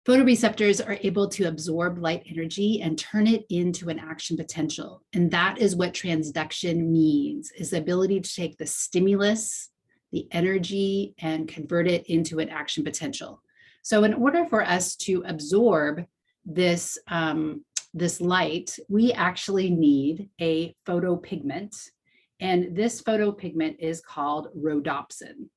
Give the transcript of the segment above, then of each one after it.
Photoreceptors are able to absorb light energy and turn it into an action potential. And that is what transduction means, is the ability to take the stimulus, the energy, and convert it into an action potential. So in order for us to absorb this, this light, we actually need a photopigment. And this photopigment is called rhodopsin.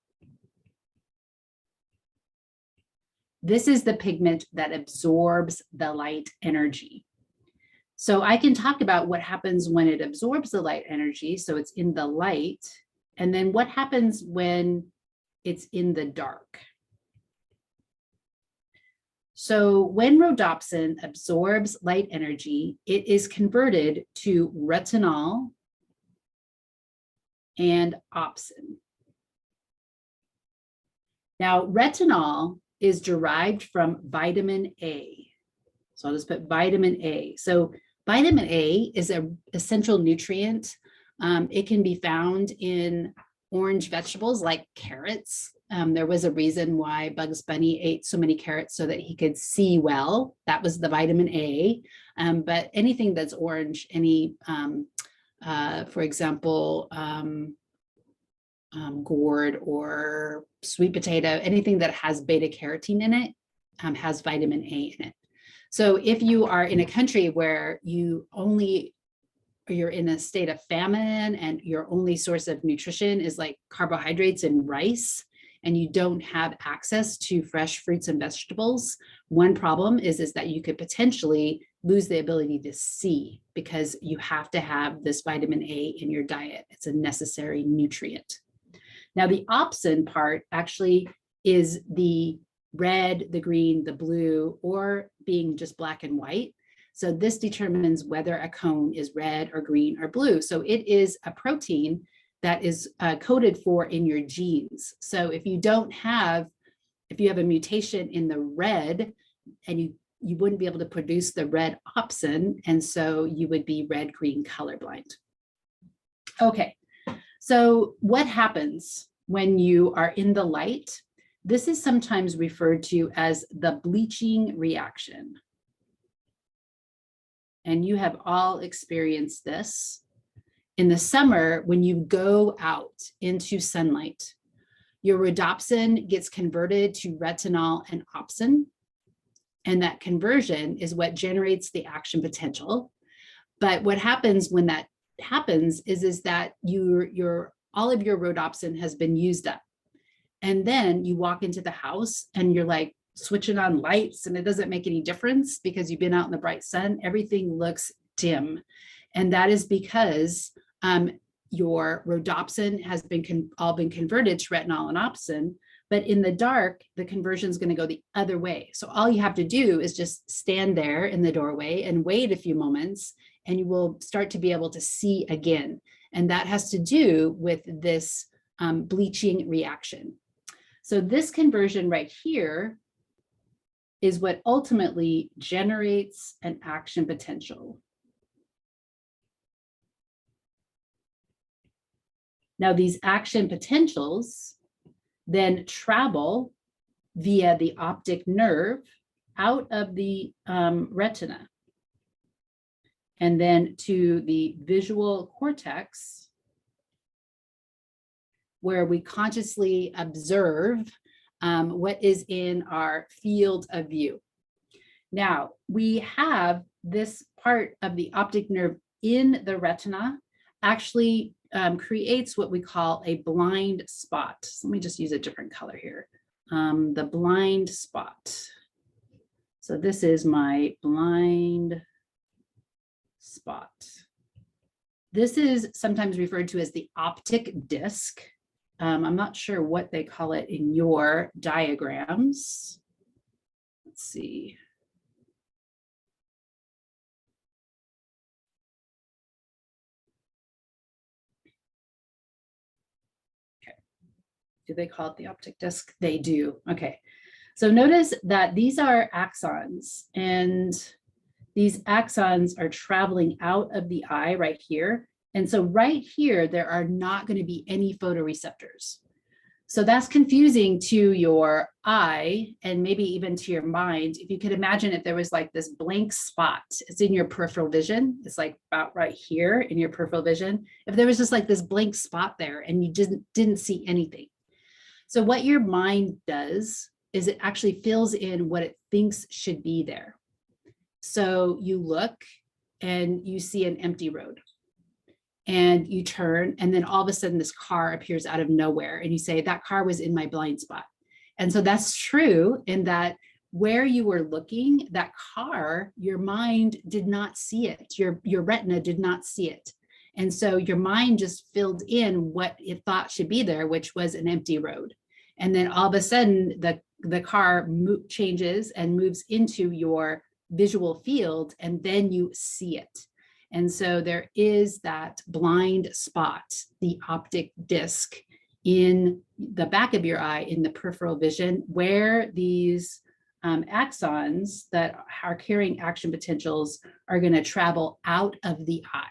This is the pigment that absorbs the light energy. So I can talk about what happens when it absorbs the light energy. So it's in the light. And then what happens when it's in the dark. So when rhodopsin absorbs light energy, it is converted to retinol and opsin. Now, retinol is derived from vitamin A. So I'll just put vitamin A. So vitamin A is an essential nutrient. It can be found in orange vegetables like carrots. There was a reason why Bugs Bunny ate so many carrots so that he could see well. That was the vitamin A. But anything that's orange, any, for example, gourd or sweet potato, anything that has beta carotene in it has vitamin A in it. So if you are in a country where you're in a state of famine and your only source of nutrition is like carbohydrates and rice, and you don't have access to fresh fruits and vegetables, one problem is that you could potentially lose the ability to see because you have to have this vitamin A in your diet. It's a necessary nutrient. Now, the opsin part actually is the red, the green, the blue, or being just black and white. So this determines whether a cone is red or green or blue. So it is a protein that is coded for in your genes. So if you have a mutation in the red, and you wouldn't be able to produce the red opsin, and so you would be red-green colorblind. Okay. So what happens when you are in the light? This is sometimes referred to as the bleaching reaction. And you have all experienced this. In the summer, when you go out into sunlight, your rhodopsin gets converted to retinol and opsin. And that conversion is what generates the action potential. But what happens when that happens is that all of your rhodopsin has been used up. And then you walk into the house and you're like switching on lights, and it doesn't make any difference because you've been out in the bright sun. Everything looks dim. And that is because your rhodopsin has all been converted to retinol and opsin. But in the dark, the conversion is going to go the other way. So all you have to do is just stand there in the doorway and wait a few moments, and you will start to be able to see again. And that has to do with this bleaching reaction. So this conversion right here is what ultimately generates an action potential. Now, these action potentials then travel via the optic nerve out of the retina and then to the visual cortex, where we consciously observe what is in our field of view. Now, we have this part of the optic nerve in the retina actually creates what we call a blind spot. So let me just use a different color here. The blind spot. So this is my blind spot. This is sometimes referred to as the optic disc. I'm not sure what they call it in your diagrams. Let's see. Okay. Do they call it the optic disc? They do. Okay. So notice that these are axons, and these axons are traveling out of the eye right here. And so right here, there are not going to be any photoreceptors. So that's confusing to your eye and maybe even to your mind. If you could imagine if there was like this blank spot, it's in your peripheral vision. It's like about right here in your peripheral vision. If there was just like this blank spot there and you didn't see anything. So what your mind does is it actually fills in what it thinks should be there. So you look and you see an empty road. And you turn, and then all of a sudden this car appears out of nowhere, and you say, that car was in my blind spot. And so that's true in that where you were looking, that car, your mind did not see it. Your retina did not see it. And so your mind just filled in what it thought should be there, which was an empty road. And then all of a sudden the car changes and moves into your visual field, and then you see it. And so there is that blind spot, the optic disc in the back of your eye, in the peripheral vision, where these axons that are carrying action potentials are going to travel out of the eye.